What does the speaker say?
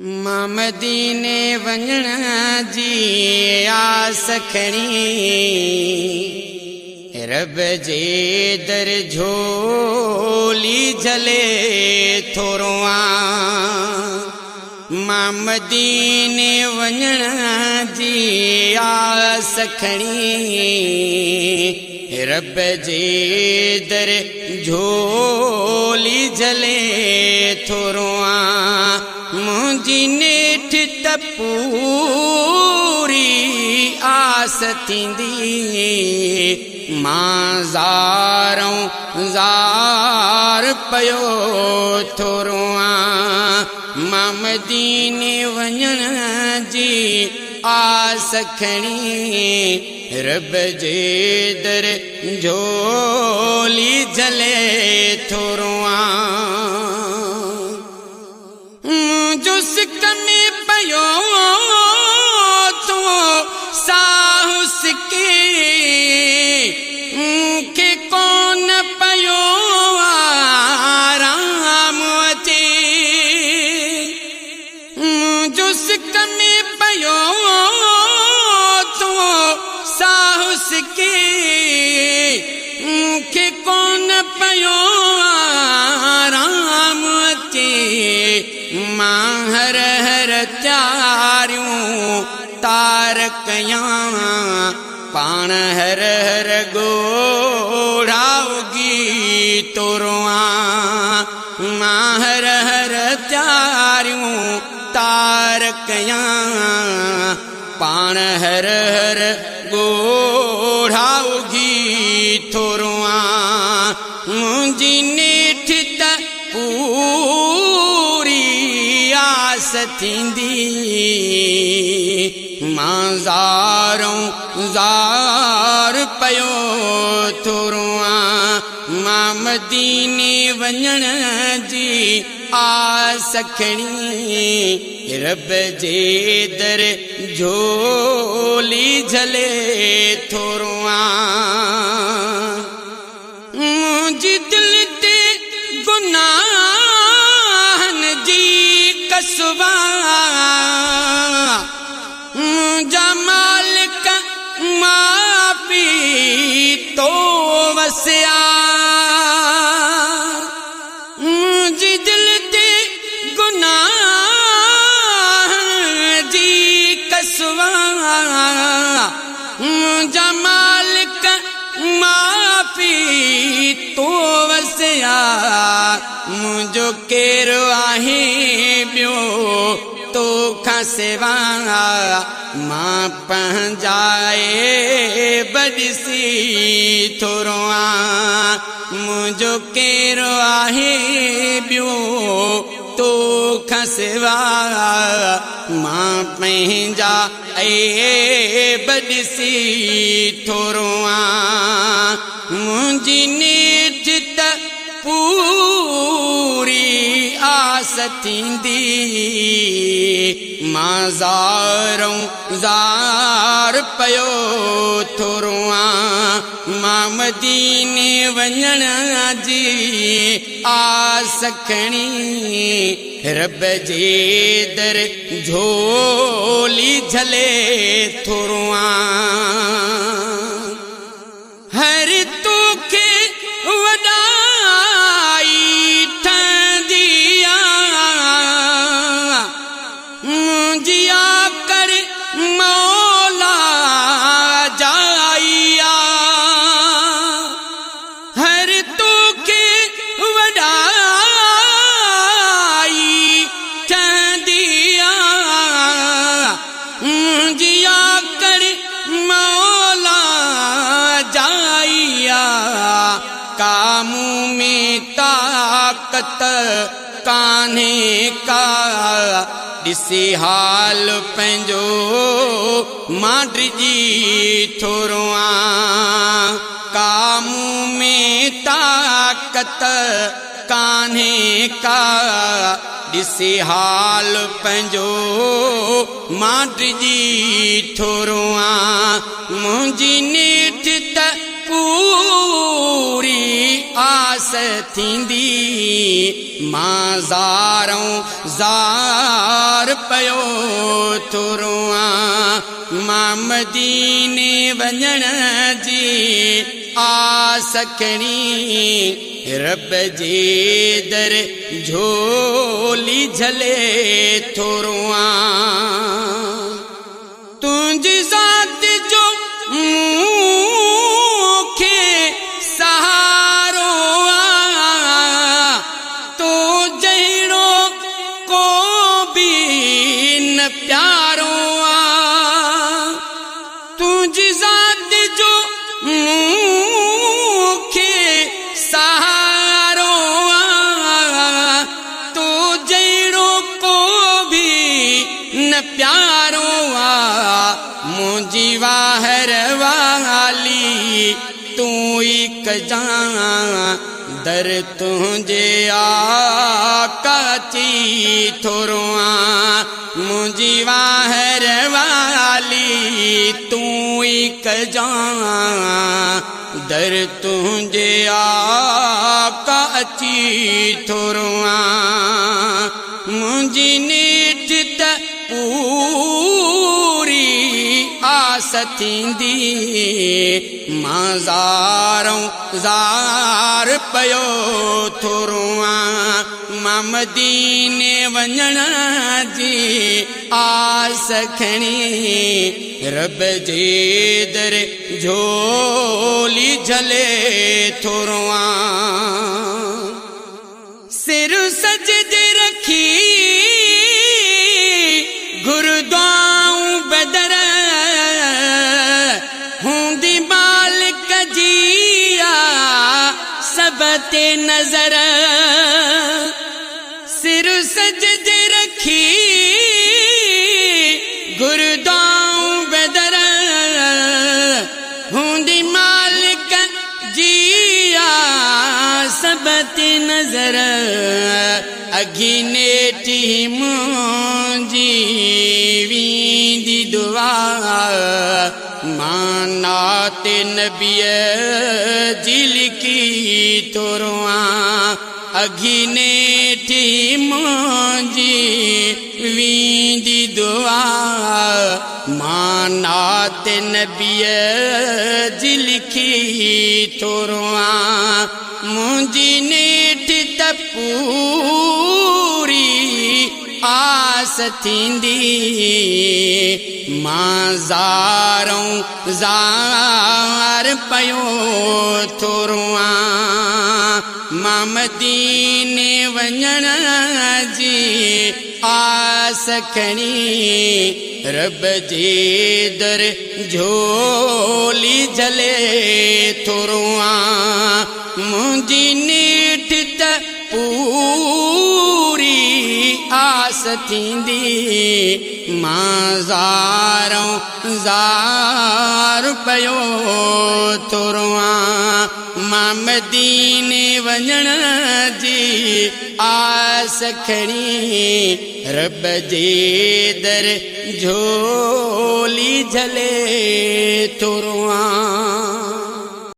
मां मदीने वञण जी आस खणी रब जे दर झोली झले थोरो मां मदीने वञण जी आस खणी रब जे दर झोली झले थोरो मुंहिंजी नेठ त पूरी आस थींदी मां ज़ारों ज़ार पयो थोरो मां मदीने वञण जी आस खणी रब जे दर झोली झले थोरो जो सिक में पयो तो साहु सिके के कौन पयो आराम अचे जो सिक में पयो तो साहु सिके के कौन पयो आराम अचे मां हर हर त्यारियूं तार कयां पाण हर हर गोढ़ाउगी तोरो मां हर हर त्यारियूं तार कयां पाण हर हर गोढ़ाउगी थोरो मुंहिंजी नेठ त आस थींदी मां ज़ारों ज़ार पयो थोरो मां मदीने वञण जी आस खणी रब जे दर झोली झले थोरो मुंहिंजी दिलि ते गुनाहन जी कसवा मुंहिंजा मालिक माफ़ी तो वसिया मुंहिंजी दिलि ते गुनाह जी कसवा मुंहिंजा मालिक माफ़ी तो वसिया मुंहिंजो केरु आहे ॿियो तोखां सिवा मां पंहिंजाए बॾिसी थोरो मुंहिंजो केरु आहे ॿियो तोखां सिवा मां पंहिंजा बॾिसी थोरो मुंहिंजी नेठ त पूरी आस थींदी मां ज़ारों ज़ार पयो थोरो मां मदीने वञण जी आस खणी रब जे दर झोली झले थोरो हर तोखे वॾाई ठहंदी मुंहिंजी आकर मौला जाइया हर तोखे वॾाई ठहंदी मुंहिंजी आकर मौला जाइया कामू में ताक़त कान्हे का ॾिसी हाल पंहिंजो मां डिॼी थोरो कामू में ताक़त कान्हे का ॾिसी हाल पंहिंजो मां डिॼी थोरो मुंहिंजी नेठ त पूरी आस थींदी मां ज़ारों ज़ार पयो थोरुआ मां मदीने वञण जी आस खणी रब जे दर झोली झले थोरुआ तुंहिंजी ज़ात जो मूंखे सहारो तो जहिड़ो को बि न प्यारो तुंहिंजी ज़ात जो मूंखे सहारो तो जहिड़ो को बि न प्यारो मुंहिंजी वाहर वाली तूं हिक दर तुंहिंजे आका अची थोरुआ मुंहिंजी वाहर वाली तूं हिक दर तुंहिंजे आका अची थोरुआ मुंहिंजी नेठ त पूरी आस थींदी मां ज़ार पयो थोरुआ मां मदीने वञण जी आस खणी रब जे दर झोली झले थोरुआ सिर सजदे रखी गुरुद्वाऊं बदर हूंदी मालिक जिया सब ते नजर सिर सजदे रखी गुरुद्वाऊं बदर हूंदी मालिक जिया सब ते नजर अघी नेठी मुंहिंजी वींदी दुआ मानात नबीअ जी लिखी थोरुआ अघी नेठी मुंहिंजी वींदी दुआ मानात नबीअ जी लिखी थोरुआ मुंहिंजी नेठ त पूरी आस थींदी मां ज़ार पयो थोरुआ मां मदीने वञण जी आस खणी रब जे दर झोली झले थोरुआ मुंहिंजी नेठ त पूरी आस थींदी मां ज़ार पयो थोरुआ मां मदीने वञण जी आस खणी रब जे दर झोली झले थोरुआ।